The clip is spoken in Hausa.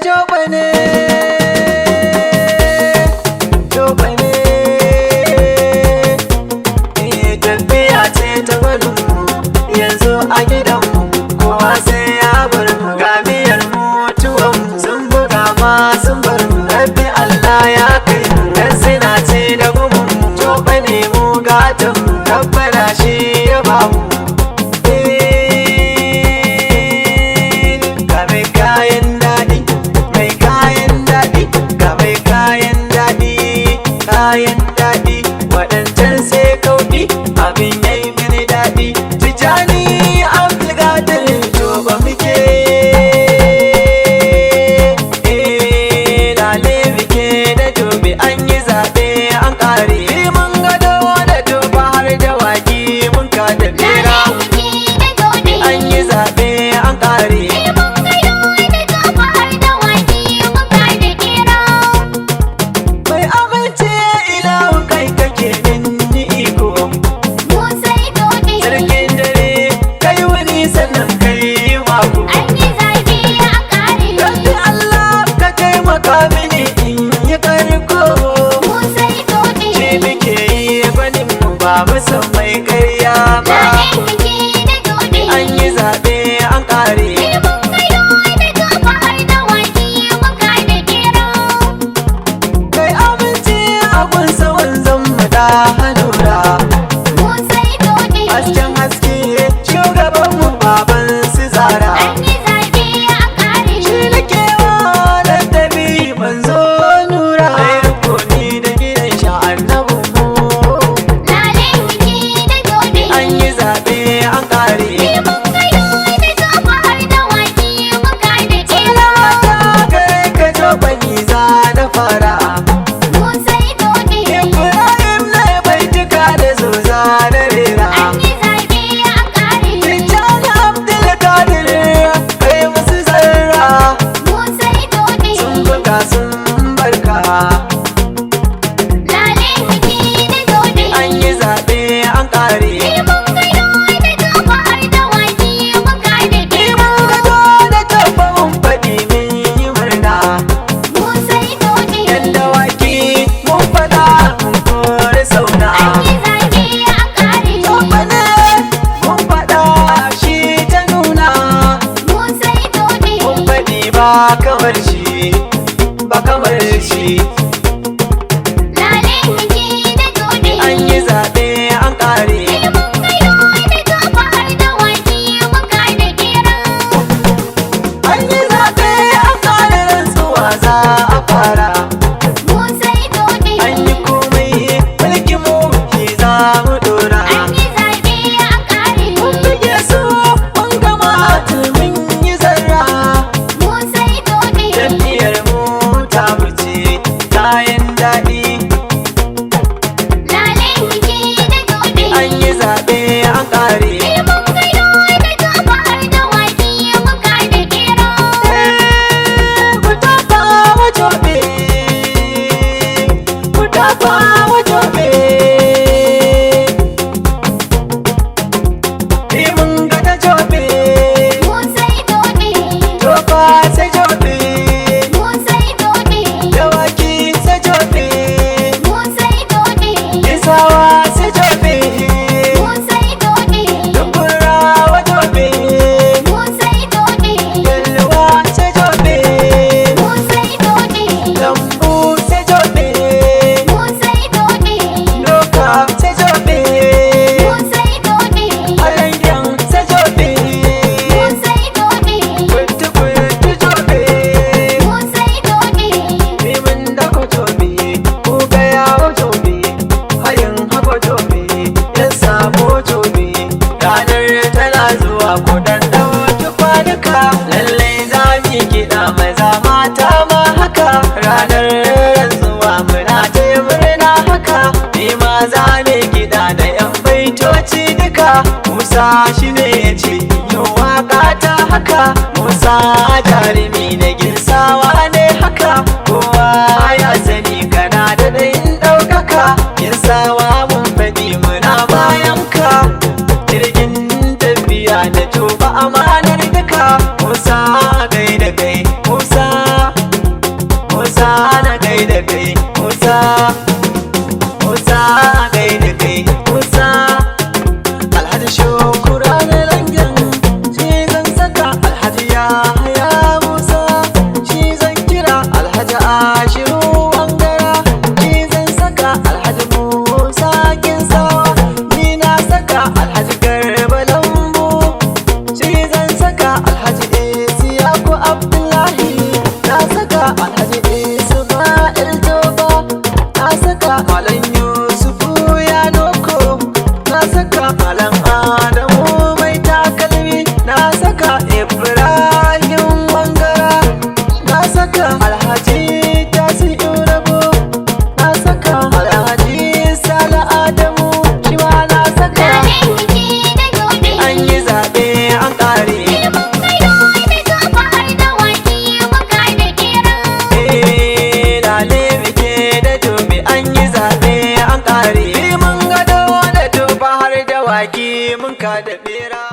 Jobane, Jobane, tafiya ce ta barinmu yanzu a gidanmu, kowa sai ya bar mu. Ga miyar mutuwanmu sun buga ma sun bar mu. Rabbi Allah ya kai mu, dan suna ce da gumunmu. Jobane mu gatanmu, Rabbana shi ya bamu. Kayan daɗi waɗancan sai kauɗi, abin yayi mini daɗi. Tijjani Abdulkadir Joba muke, lale muke da Jobe. An yi zaɓe an ƙare, mun gado da Joba har da waƙi mun kada bera. An yi zaɓe an ƙare, ba musu mai karya ba. An yi zaɓe an ƙare, kai amince a gunsa wanzan mu da hannura. Hasken haske shugabanmu baban su Zara. Shi na kewa lantabi manzo nura. Mai rukuni da gidan sha'an na bumu. An yi zaɓe an ƙare, sallata gare ka Jobani za na fara. Ibrahim na baituka da zuza na rera. Tijjani Abdulkadir kai musu zarra, sun buga sun barka. An yi zaɓe an ƙare, ba kamar shi, ba kamar shi. An yi zaɓe an ƙare, an yi zaɓe an ƙare, rantsuwa za a fara. An yi komai mulkin mu shi za mu dora. Mun buge su mun gama mun yi zarra. Tafiyar mu ta wuce kayan daɗi. An yi zaɓe an ƙare, ku tafa wa Jobe, ku tafa wa Jobe. Mun ga da Jobe, Joba sai Jobe, dawaki sai Jobe, isawa sai Jobe, dubura wa Jobe, yalwa sai Jobe, lambu sai Jobe, doka sai Jobe, alayyan sai Jobe, kutu Jobe. Rimin da ko Jobe, ku gaya wa Jobe, hayin hako Jobe, ya samu Jobe. Ranar tana zuwa ku dan ɗauki kwanuka, lallai za mu yi kiɗa maza mata ma haka. Ranar rantsuwa muna ta murna haka, ni ma za ne kiɗa da 'yan baitoci duka. Musa shi ne ya ce yin waƙa ta haka, Musa jarumi na ginsawa ne haka. Kowa ya sani kana da ɗayin ɗaukaka, ginsawa mun faɗi muna bayan ka. Jirgin tafiya da Joba amanar duka, Musa gaida kai Musa Musa gaida kai Musa Alhaji Shukura na langin shi zan saka Alhaji Yahaya Musa shi zan kira Alhaji Ashiru Wangara shi zan saka Alhaji Musa Kinsawa ni na saka Alhaji Garba Lambu shi zan saka Alhaji Isiyaku Abdullahi na saka Alhaji Isma'il Toba na saka Malam Yusufu Yanoko na saka Malam Adamu mai takalmi na saka Ibrahim Mangara na saka Alhaji Tasi'u Rabo na saka Alhaji Sala Adamu shi ma na saka an yi zaɓe an ƙare lale muke da tobe an yi zaɓe an ƙare mun gado da toba har da waki mun ka da ɓera